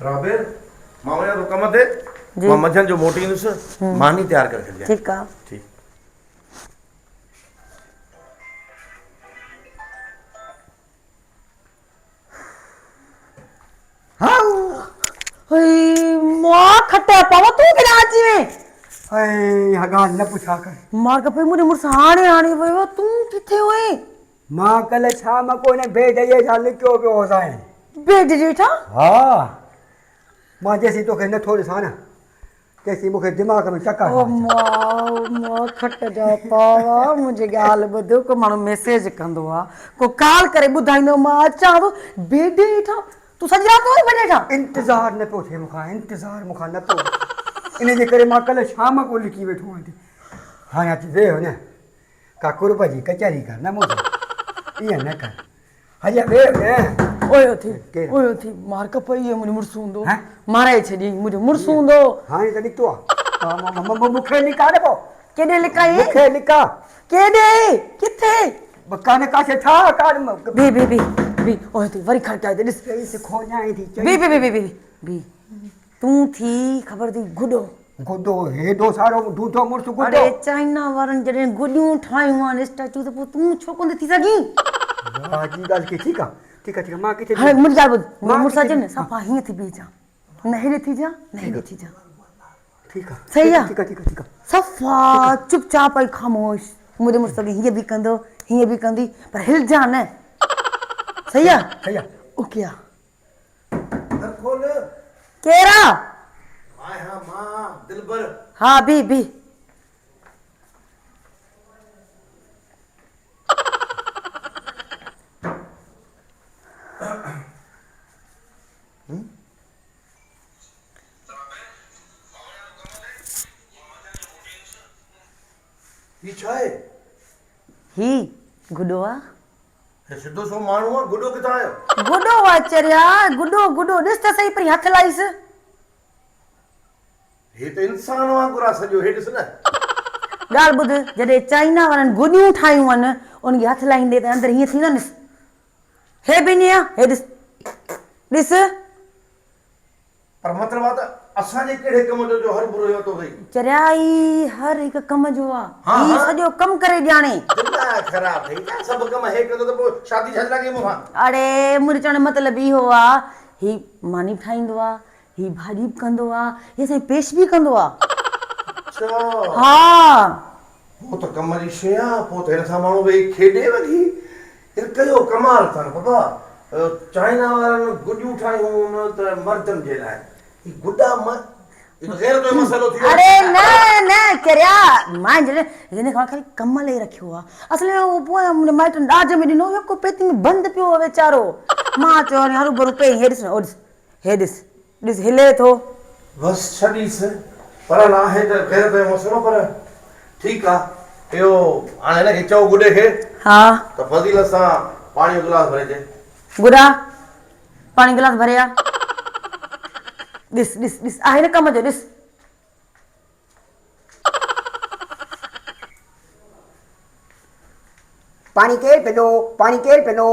राबेर मामा यार रुका मत दे मामा मझन जो मोटी नुस मानी तैयार करके दिया ठीक है ठीक हाँ मां खट्टा पावा तू केड़ा अची वे यहाँ गाल न पूछा कर मार के पे मुझे मुरसा हाणे हाणे वे तू किथे होए मां कल शाम को ने भेज ये साल क्यों पे हो जाए बेड जेठा हाँ मां जैसी तो के न थोड़ी सा ना कैसी मुखे दिमाग में चक्कर ओ मां खट जा पावा मुझे गाल बधो को मानो मैसेज कंदो आ को कॉल करे बुधाइनो मां अचा तो बेड जेठा तू सजरा तो बने था इंतजार न पोथे मुखा इंतजार मुखा न तो इने जे करे मां कल शाम को लिखी बैठो थी हाँ या वे हो न काकुर भाजी कचहरी कर ना मुझे ये न कर हजे वे ने ओयो थी मार का पई मुझे मुरसुंदो मारे छडी मुझे मुरसुंदो हाँ ये तनिक तो मुखे निकाल पो केडे लिखाई मुखे निका केडे किथे बकाने कासे था कार बी ओए थी वरी खड़का दे दिस से खोजाई थी बी तू थी खबर दी गुडो गुडो हेडो सारो ढूंढो मुर्सु गुडो अरे चाइना वारन जडे गुडियूं ठायूं आन स्टैचू तो तू छो कोन थी सगी बाजी गाल की ठीक है मां किथे हां मुझ गाल बुध मुरसा जे ने सफा ही थी बीजा नहरे थी जा ठीक है सही है ठीक है सफा चुपचाप आई खामोश मुझे मुरसा ही भी कंदो ही भी कंदी पर हिल जा न सही है ओके घर खोल केरा हाय हां मां दिलबर हाँ बी ही छाए ही गुडोआ हे सिद्धो सो माण्हू आहे गुडो किथां आयो गुडो आचरिया गुडो ॾिस त सही परी हथ लाइस हे त इंसान वांगुरु आहे सॼो हे ॾिस न ॻाल्हि ॿुध जॾहिं चाइना वारनि गुॾियूं ठाहियूं आहिनि उनखे हथ लाईंदे त अंदरि हीअं थींदा ॾिस हे बि ईअं हे ॾिस पर मतिलबु आहे त असांजे कहिड़े कम जो हर बुरो थो वई चरिया ई हर हिकु कम जो आहे हाँ, ही हाँ। सॼो कमु करे ॼाणे दिमाग़ ख़राब थई था सभु कम हे कंदो त पोइ शादी छा लॻे मूंखां अड़े मुंहिंजो चवण जो मतिलबु इहो आहे ही मानी बि ठाहींदो आहे ही भाॼी बि कंदो आहे ही असांजी पेश बि कंदो आहे अच्छा हा पोइ त कम जी शइ आहे पोइ त हिन सां माण्हू वेही खेॾे वञी हिन कयो कमाल अथनि बाबा चाइना वारनि गुॾियूं ठाहियूं त मर्दनि जे लाइ ही गुॾा गैर जो मसइलो थी वियो अरे न चरिया मां जॾहिं हिन खां खाली कम लाइ रखियो आहे असुल में उहो पोइ मुंहिंजे माइटनि ॾाज में ॾिनो हुयो को पेती में बंदि पियो आहे वीचारो मां चयो हरू भरू पे हे ॾिस हे ॾिस हिले थो बस छॾीसि पर न आहे त गैर जो मसइलो पर ठीकु आहे इहो हाणे हिनखे चओ गुॾे खे हा त फज़ीलत सां पाणी जो गिलास भरे ॾे गुॾा पाणी गिलास भरे आ ॾिस आहे न कम जो ॾिस पानी केर पिलो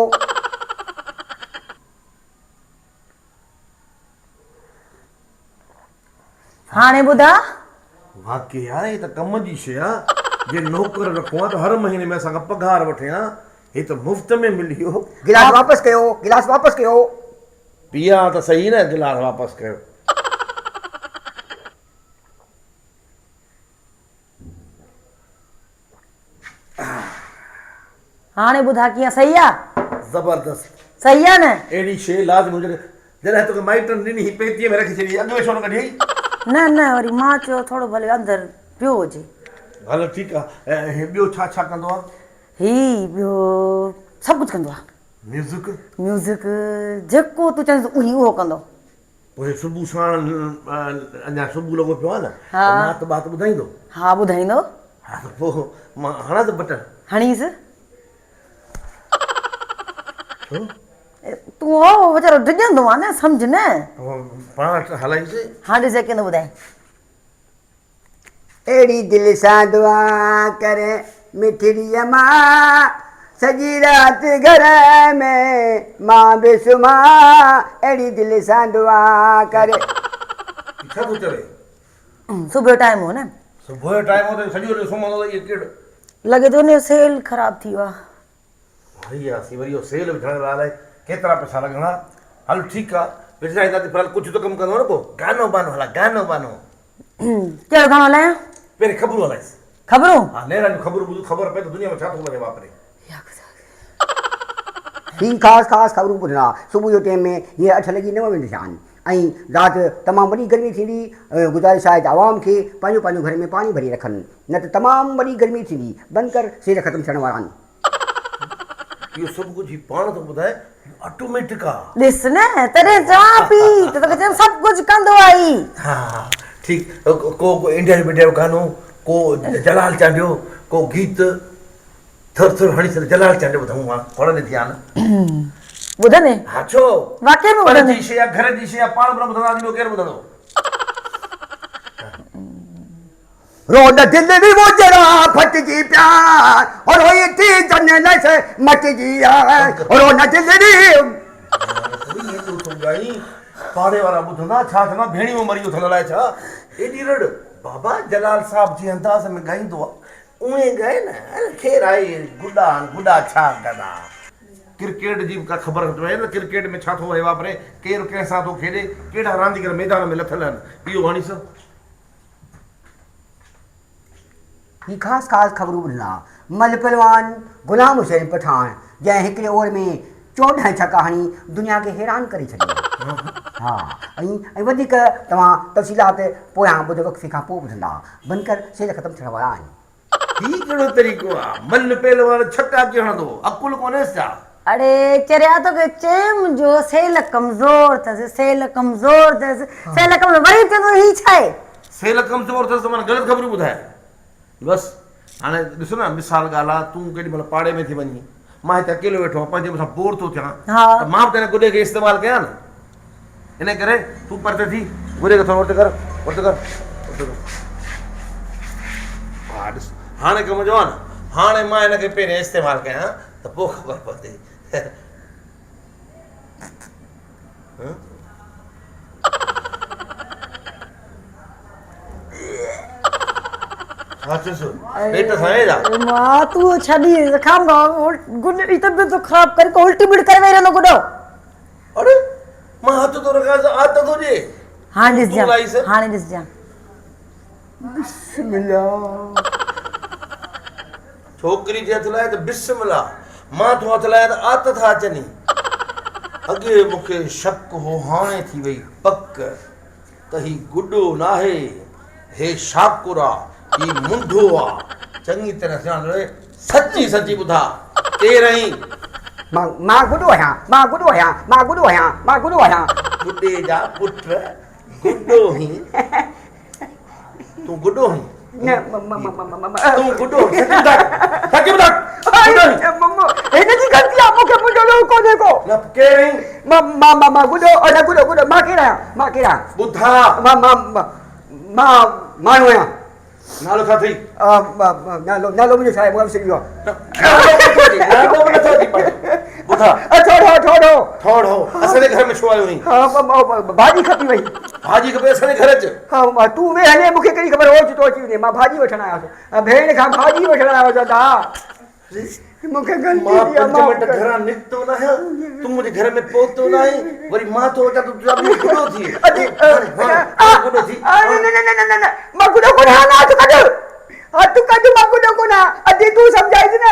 हाणे ॿुधा वाकई यार ये त कम जी शइ आहे जे नौकर रखो आहे त हर महीने में असांखां पघार वठे हा हे त मुफ़्त में मिलियो गिलास वापस कयो पिया त सही न गिलास वापसि कयो हाणे ॿुधा कीअं सही आहे ज़बरदस्त सही आहे न अहिड़ी शइ लाज़मी हुजे जॾहिं तोखे माइटनि ॾिनी ही पेतीअ में रखी छॾी अॻु छो न कढी न वरी मां चयो थोरो भले अंदरि पियो हुजे हलो ठीकु आहे ऐं ॿियो छा कंदो आहे ही ॿियो सभु कुझु कंदो आहे म्यूज़िक जेको तूं चईंदुसि उहो कंदो पोइ सुबुह साण अञा सुबुह लॻो पियो आहे न हा। नात बात ॿुधाईंदो हा ॿुधाईंदो हा त पोइ मां हणां त बटन हणीसि तूं हो वीचारो डिॼंदो आहे न सम्झ न पाण हलाईंदे हा ॾिसे कीअं ॿुधाए एड़ी दिल सां दुआ करे मिठड़ी मां सॼी राति घर में मां बि सुम्हां अहिड़ी दिलि सां दुआ करे। छा थो चवे? सुबुह जो टाइम हो न, सुबुह जो टाइम हो त सॼो ॾींहुं सुम्हंदो त इहो केड़ो? लॻे थो न सेल ख़राब थी वियो आहे। भई असीं वरी इहो सेल विझण लाइ केतिरा पैसा लॻणा? हल ठीकु आहे, विझाईंदासीं, पर कुझु त कमु कंदो न पोइ। गानो बानो हला, गानो बानो। कहिड़ो गानो हलायां? पहिरीं ख़बरूं हलाइसि। ख़बरूं? हा, नेरनि जूं ख़बरूं ॿुधूं, ख़बर पए त दुनिया में छा थो वञे वापरे। ही ख़ासि ख़बरूं ॿुधंदा। सुबुह जो टाइम में हीअ 8 लॻी 9 मिंट थिया आहिनि ऐं राति तमामु वॾी गर्मी थींदी। गुज़ारिश आहे त आवाम खे पंहिंजो घर में पाणी भरी रखनि, न त तमामु वॾी गर्मी थींदी। बंदि कर, सेल ख़तमु थियण वारा आहिनि। इहो सभु कुझु ही पाण थो ॿुधाए, ऑटोमेटिक आहे। ॾिस न, तॾहिं चवां पई त तोखे चवां सभु कुझु कंदो आहे। हा ठीकु, को इंडिया जो गानो, को जलाल चांडियो, को गीत थर थर हणी सर जलाल चांडियो ॿुधूं। मां पढ़ंदी थी आहियां न। ॿुधंदे? हा छो? वाकई में पर ॿुधंदे? जी शइ, घर जी शइ पाण बि न ॿुधंदासीं, ॿियो केरु ॿुधंदो? रोड दिल भी वो जरा फटकी प्यार और वो थी जन्नत से मटकी यार और वो न दिल भी पाड़े वारा ॿुधंदा छा चवंदा भेणी में मरी उथण लाइ छा एॾी रड़? बाबा जलाल साहब जी अंदाज़ में ॻाईंदो आहे, उहे ॻाए न। अरे ख़ैर आहे, गुॾा छा कंदा। क्रिकेट जी का ख़बर पए न, क्रिकेट में छा थो वहे वापरे, केरु कंहिंसां थो खेॾे, कहिड़ा रांदीगर मैदान में लथल आहिनि, इहो हणीस। ही ख़ासि ख़बरूं ॿुधंदा। मल पहलवान गुलाम हुसैन पठान जंहिं हिकिड़े ओवर में 14 छक्का हणी दुनिया खे हैरान करे छॾियो। हा, ऐं वधीक तव्हां तफ़सीलात पोयां ॿुध वक़्फ़े खां पोइ ॿुधंदा। बंदि कर, सेल ख़तमु थियण वारा आहिनि। ही कहिड़ो तरीक़ो आहे? मल पहलवान छक्का कीअं हणंदो? अकुल कोन्हेसि छा? अड़े चरिया तोखे चए मुंहिंजो सेल कमज़ोर अथसि, सेल कमज़ोर अथसि, सेल कमज़ोर। वरी चवंदो ही छा आहे? सेल कमज़ोर अथसि त माना ग़लति ख़बरूं ॿुधाए। बसि हाणे ॾिसो न, मिसाल ॻाल्हि आहे, तूं केॾी महिल पाड़े में थी वञी, मां हिते अकेलो वेठो आहियां, पंहिंजे मथां बोर थो थियां, त मां बि त हिन गुॾे खे इस्तेमालु कयां न। इन करे तूं परते थी, गुॾे खे थोरो उते कर। हा ॾिस, हाणे कमु जो आहे न, हाणे मां हिनखे पहिरियों इस्तेमालु कयां त पोइ ख़बर पवंदी। हाँ चुसो पेट साए जा मां तू छड़ी खाम गुड ई तबियत तो खराब करके उल्टी बिड़ कर वेरे नो गुडो। अरे मां हाथ तो रखा आत तो जे। हां दिस जा, हां दिस जा। बिस्मिल्लाह। छोकरी जे हथ लाए त बिस्मिल्लाह, मां तो हथ लाए त आत था अचनी। अगे मुखे शक हो, हाणे थी वई पक त ही गुडो नाहे, हे शाकुरा, ही मुंढो आ। चंगी तरह से ॼाण, सच्ची सच्ची ॿुधा केर आई? मां गुडो आहियां। गुडे जा पुट गुडो ही। तू गुडो ही? न तू गुडो सच्ची ॿुधा। हिन जी ग़लती आहे, मूंखे मुंहिंजो लोको कोन्हे को। न केर आई? मां गुडो मां केरु ॿुधा मां माण्हू आहियां। नालो छा थई? नालो मुंहिंजो छा आहे? मूंखे विसरी वियो ॿुधा थोड़ो असांजे घर में छो आयो आहीं? भाॼी खपी वई। भाॼी खपे असांजे घर अच। हा तूं वे हले, मूंखे कहिड़ी ख़बर हो तो अची वञे। मां भाॼी वठण आयोसि, भेण खां भाॼी वठण आयो दादा। मूंखे गलती मां 5 मिंट घरां निकितो न आहियां, तूं मुंहिंजे घर में पहुतो न आहीं, वरी मां तो अचां तूं गुडो थी। गुडो थी न मां गुडो कोन आहियां। हथ कढ, मां गुडो कोन आहियां। अॼु तूं सम्झाइसि न।